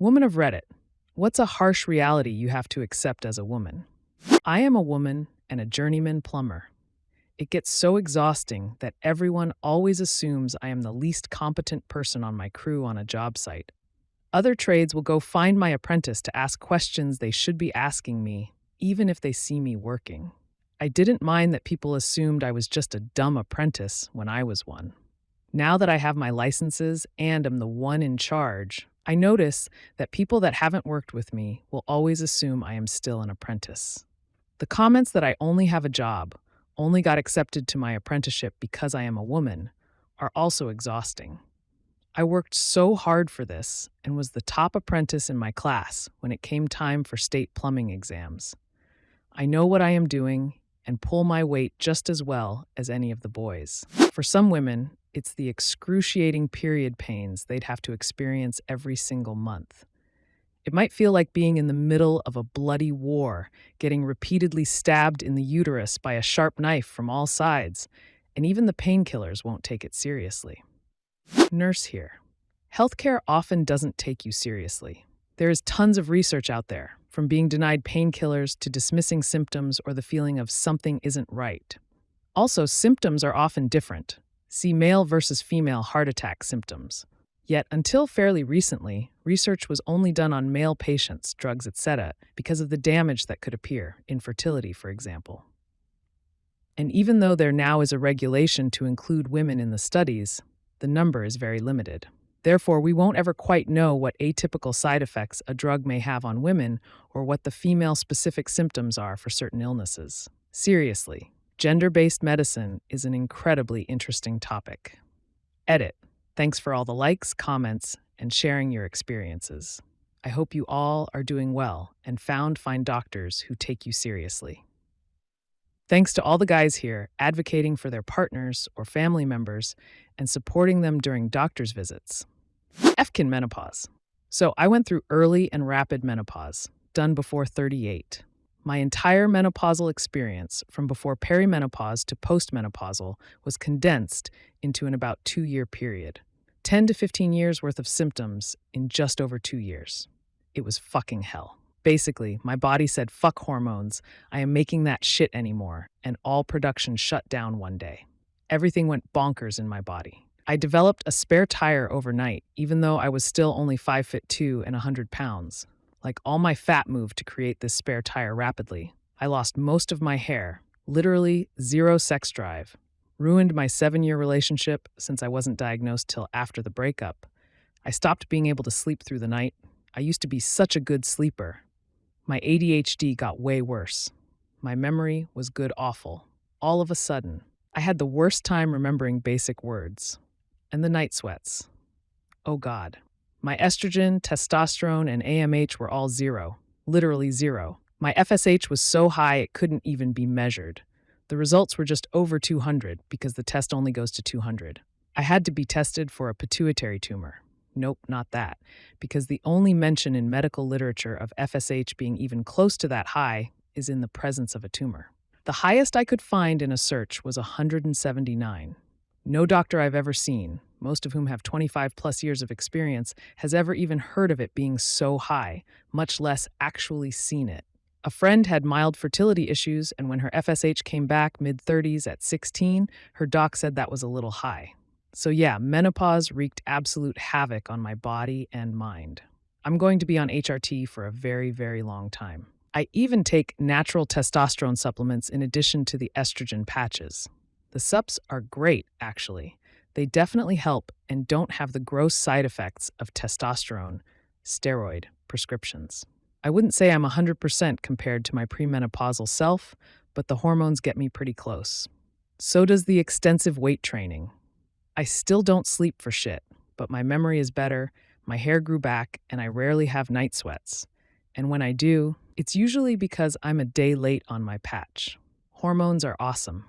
Woman of Reddit, what's a harsh reality you have to accept as a woman? I am a woman and a journeyman plumber. It gets so exhausting that everyone always assumes I am the least competent person on my crew on a job site. Other trades will go find my apprentice to ask questions they should be asking me, even if they see me working. I didn't mind that people assumed I was just a dumb apprentice when I was one. Now that I have my licenses and am the one in charge, I notice that people that haven't worked with me will always assume I am still an apprentice. The comments that I only have a job, only got accepted to my apprenticeship because I am a woman, are also exhausting. I worked so hard for this and was the top apprentice in my class when it came time for state plumbing exams. I know what I am doing and pull my weight just as well as any of the boys. For some women, it's the excruciating period pains they'd have to experience every single month. It might feel like being in the middle of a bloody war, getting repeatedly stabbed in the uterus by a sharp knife from all sides, and even the painkillers won't take it seriously. Nurse here. Healthcare often doesn't take you seriously. There is tons of research out there, from being denied painkillers to dismissing symptoms or the feeling of something isn't right. Also, symptoms are often different. See male versus female heart attack symptoms. Yet, until fairly recently, research was only done on male patients, drugs, etc., because of the damage that could appear, infertility, for example. And even though there now is a regulation to include women in the studies, the number is very limited. Therefore, we won't ever quite know what atypical side effects a drug may have on women or what the female-specific symptoms are for certain illnesses. Seriously, gender-based medicine is an incredibly interesting topic. Edit. Thanks for all the likes, comments, and sharing your experiences. I hope you all are doing well and find doctors who take you seriously. Thanks to all the guys here advocating for their partners or family members and supporting them during doctor's visits. Fkin menopause. So I went through early and rapid menopause, done before 38. My entire menopausal experience, from before perimenopause to postmenopausal, was condensed into an about 2-year period. 10 to 15 years worth of symptoms in just over 2 years. It was fucking hell. Basically, my body said, fuck hormones, I am making that shit anymore, and all production shut down one day. Everything went bonkers in my body. I developed a spare tire overnight, even though I was still only 5'2" and 100 pounds. Like all my fat moved to create this spare tire rapidly. I lost most of my hair, literally zero sex drive, ruined my 7-year relationship since I wasn't diagnosed till after the breakup. I stopped being able to sleep through the night. I used to be such a good sleeper. My ADHD got way worse. My memory was good awful. All of a sudden, I had the worst time remembering basic words. And the night sweats. Oh God. My estrogen, testosterone, and AMH were all zero. Literally zero. My FSH was so high it couldn't even be measured. The results were just over 200 because the test only goes to 200. I had to be tested for a pituitary tumor. Nope, not that, because the only mention in medical literature of FSH being even close to that high is in the presence of a tumor. The highest I could find in a search was 179. No doctor I've ever seen, most of whom have 25 plus years of experience, has ever even heard of it being so high, much less actually seen it. A friend had mild fertility issues, and when her FSH came back mid-30s at 16, her doc said that was a little high. So yeah, menopause wreaked absolute havoc on my body and mind. I'm going to be on HRT for a very, very long time. I even take natural testosterone supplements in addition to the estrogen patches. The sups are great, actually. They definitely help and don't have the gross side effects of testosterone, steroid prescriptions. I wouldn't say I'm 100% compared to my premenopausal self, but the hormones get me pretty close. So does the extensive weight training. I still don't sleep for shit, but my memory is better, my hair grew back, and I rarely have night sweats. And when I do, it's usually because I'm a day late on my patch. Hormones are awesome.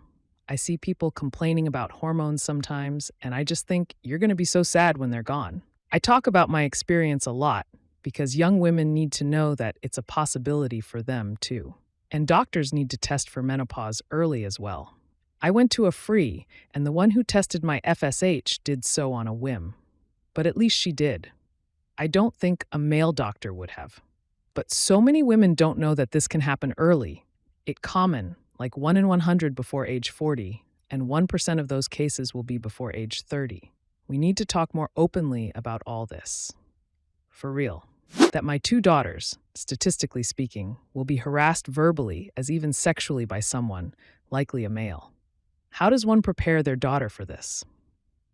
I see people complaining about hormones sometimes, and I just think you're going to be so sad when they're gone. I talk about my experience a lot because young women need to know that it's a possibility for them too. And doctors need to test for menopause early as well. I went to a free, and the one who tested my FSH did so on a whim. But at least she did. I don't think a male doctor would have. But so many women don't know that this can happen early. It's common, like 1 in 100 before age 40, and 1% of those cases will be before age 30. We need to talk more openly about all this. For real. That my two daughters, statistically speaking, will be harassed verbally as even sexually by someone, likely a male. How does one prepare their daughter for this?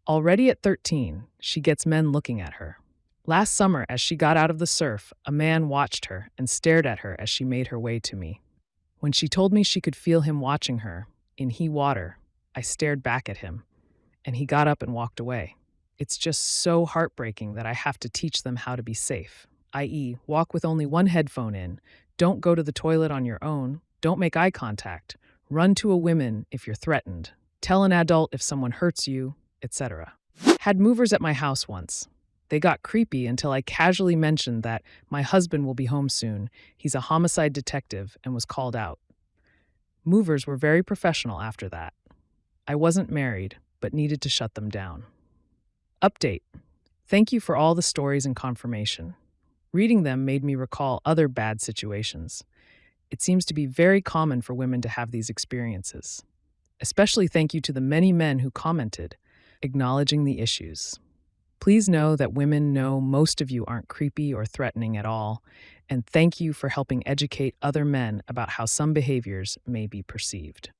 Already at 13, she gets men looking at her. Last summer, as she got out of the surf, a man watched her and stared at her as she made her way to me. When she told me she could feel him watching her, in he water, I stared back at him, and he got up and walked away. It's just so heartbreaking that I have to teach them how to be safe, i.e., walk with only one headphone in, don't go to the toilet on your own, don't make eye contact, run to a woman if you're threatened, tell an adult if someone hurts you, etc. Had movers at my house once. They got creepy until I casually mentioned that my husband will be home soon, he's a homicide detective, and was called out. Movers were very professional after that. I wasn't married, but needed to shut them down. Update. Thank you for all the stories and confirmation. Reading them made me recall other bad situations. It seems to be very common for women to have these experiences. Especially thank you to the many men who commented, acknowledging the issues. Please know that women know most of you aren't creepy or threatening at all, and thank you for helping educate other men about how some behaviors may be perceived.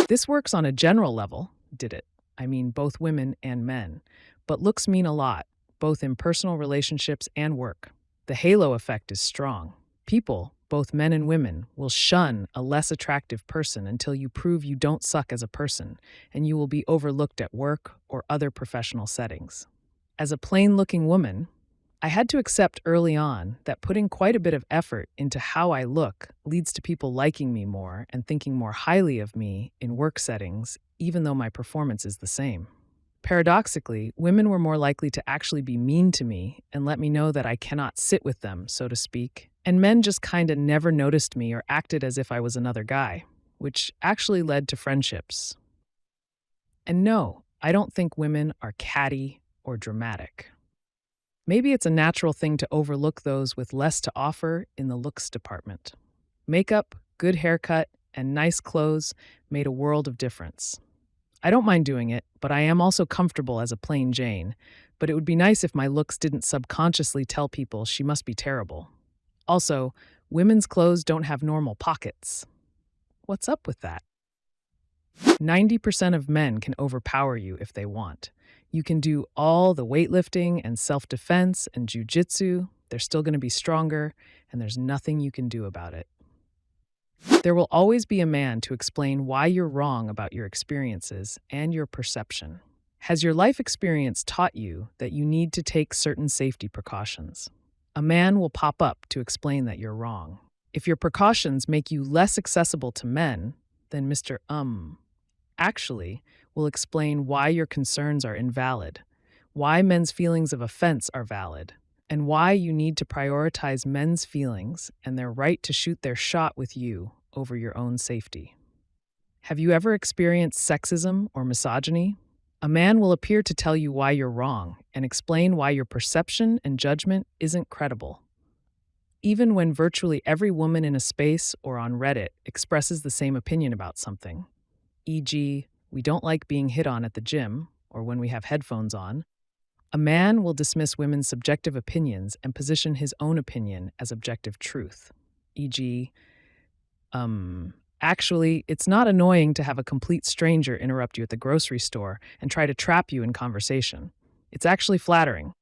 This works on a general level, did it? I mean both women and men, but looks mean a lot, both in personal relationships and work. The halo effect is strong. People, both men and women, will shun a less attractive person until you prove you don't suck as a person, and you will be overlooked at work or other professional settings. As a plain-looking woman, I had to accept early on that putting quite a bit of effort into how I look leads to people liking me more and thinking more highly of me in work settings, even though my performance is the same. Paradoxically, women were more likely to actually be mean to me and let me know that I cannot sit with them, so to speak, and men just kinda never noticed me or acted as if I was another guy, which actually led to friendships. And no, I don't think women are catty or dramatic. Maybe it's a natural thing to overlook those with less to offer in the looks department. Makeup, good haircut, and nice clothes made a world of difference. I don't mind doing it, but I am also comfortable as a plain Jane, but it would be nice if my looks didn't subconsciously tell people she must be terrible. Also, women's clothes don't have normal pockets. What's up with that? 90% of men can overpower you if they want. You can do all the weightlifting and self-defense and jujitsu, they're still going to be stronger, and there's nothing you can do about it. There will always be a man to explain why you're wrong about your experiences and your perception. Has your life experience taught you that you need to take certain safety precautions? A man will pop up to explain that you're wrong. If your precautions make you less accessible to men, then Mr. Actually will explain why your concerns are invalid, why men's feelings of offense are valid, and why you need to prioritize men's feelings and their right to shoot their shot with you over your own safety. Have you ever experienced sexism or misogyny? A man will appear to tell you why you're wrong and explain why your perception and judgment isn't credible. Even when virtually every woman in a space or on Reddit expresses the same opinion about something, e.g., we don't like being hit on at the gym or when we have headphones on, a man will dismiss women's subjective opinions and position his own opinion as objective truth, e.g., actually, it's not annoying to have a complete stranger interrupt you at the grocery store and try to trap you in conversation. It's actually flattering.